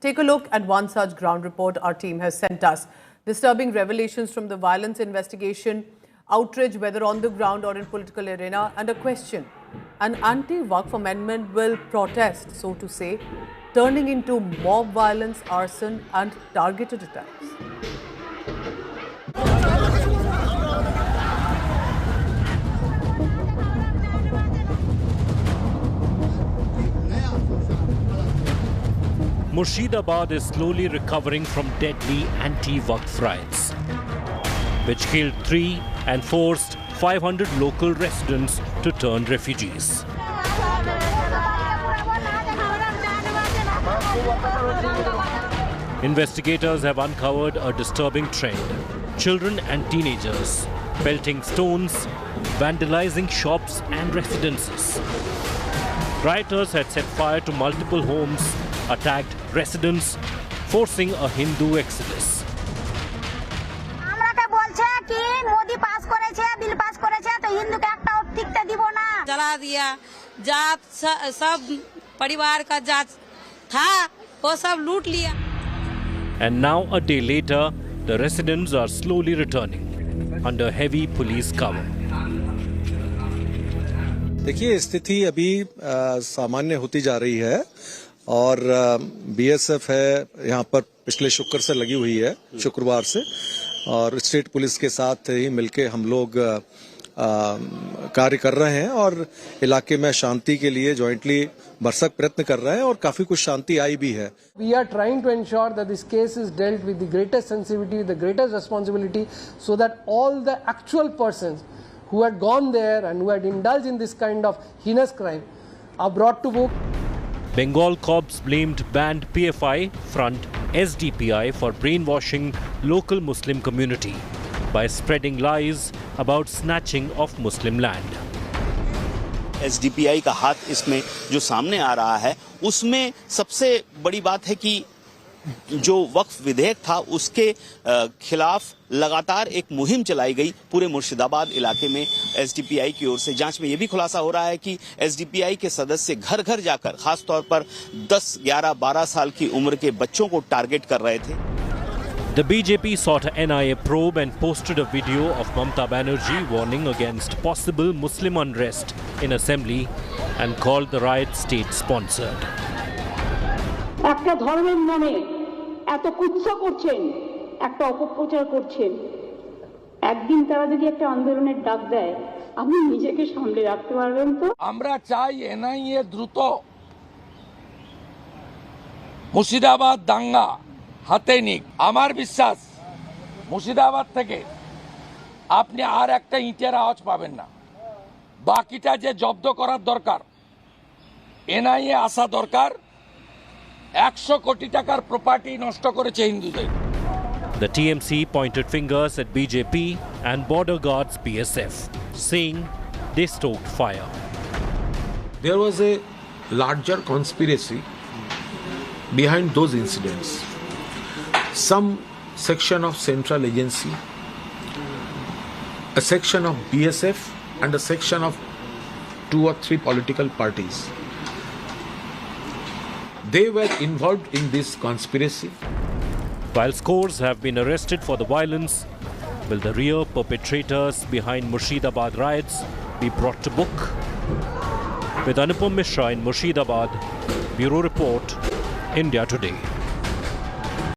Take a look at one such ground report our team has sent us. Disturbing revelations from the violence investigation, outrage whether on the ground or in political arena, and a question. An anti-Waqf amendment will protest, so to say, turning into mob violence, arson and targeted attacks. Murshidabad is slowly recovering from deadly anti-Waqf riots, which killed 3 and forced 500 local residents to turn refugees. Investigators have uncovered a disturbing trend. Children and teenagers pelting stones, vandalizing shops and residences. Rioters had set fire to multiple homes, attacked residents, forcing a Hindu exodus. जला दिया, जात सब परिवार का जात था, वो सब लूट लिया. And now, a day later, the residents are slowly returning under heavy police cover. देखिए, स्थिति अभी सामान्य होती जा रही है और बीएसएफ है यहाँ पर पिछले शुक्र से लगी हुई है, शुक्रवार से, और स्टेट पुलिस के साथ ही मिलके हम लोग कार्य कर रहे हैं और इलाके में शांति के लिए जॉइंटली भरसक प्रयत्न कर रहे हैं और काफी कुछ शांति आई भी है. We are trying to ensure that this case is dealt with the greatest sensitivity, the greatest responsibility, so that all the actual persons who had gone there and who had indulged in this kind of heinous crime are brought to book. Bengal cops blamed banned PFI front SDPI for brainwashing local Muslim community by spreading lies about snatching of Muslim land. SDPI का हाथ इसमें जो सामने आ रहा है, उसमें सबसे बड़ी बात है कि जो वक्फ विधेयक था उसके खिलाफ लगातार एक मुहिम चलाई गई पूरे मुर्शिदाबाद इलाके में एसडीपीआई की ओर से. जांच में यह भी खुलासा हो रहा है कि एसडीपीआई के सदस्य घर घर जाकर खास तौर पर 10, 11, 12 साल की उम्र के बच्चों को टारगेट कर रहे थे. The BJP sought a NIA probe and posted a video of Mamata Banerjee warning against possible Muslim unrest in assembly and called the riot state-sponsored. একটা ধর্মের নামে এত কুৎসা করছেন, একটা অপপ্রচার করছেন, একদিন তারা যদি একটা আন্দোলনের ডাক দেয়, আপনি নিজেকে সামলে রাখতে পারবেন তো? আমরা চাই এনআইএ দ্রুত মুর্শিদাবাদ দাঙ্গা হাতে নিক. আমার বিশ্বাস মুর্শিদাবাদ থেকে আপনি আর একটা ইটের আওয়াজ পাবেন না. বাকিটা যে জব্দ করার দরকার, এনআইএ আসা দরকার. 100 কোটি টাকার প্রপার্টি নষ্ট করেছে হিন্দুদের. The TMC pointed fingers at BJP and border guards BSF, saying they stoked fire. There was a larger conspiracy behind those incidents. Some section of central agency, a section of BSF and a section of 2 or 3 political parties. They were involved in this conspiracy. While scores have been arrested for the violence, will the real perpetrators behind Murshidabad riots be brought to book? With Anupam Mishra in Murshidabad, Bureau Report, India Today.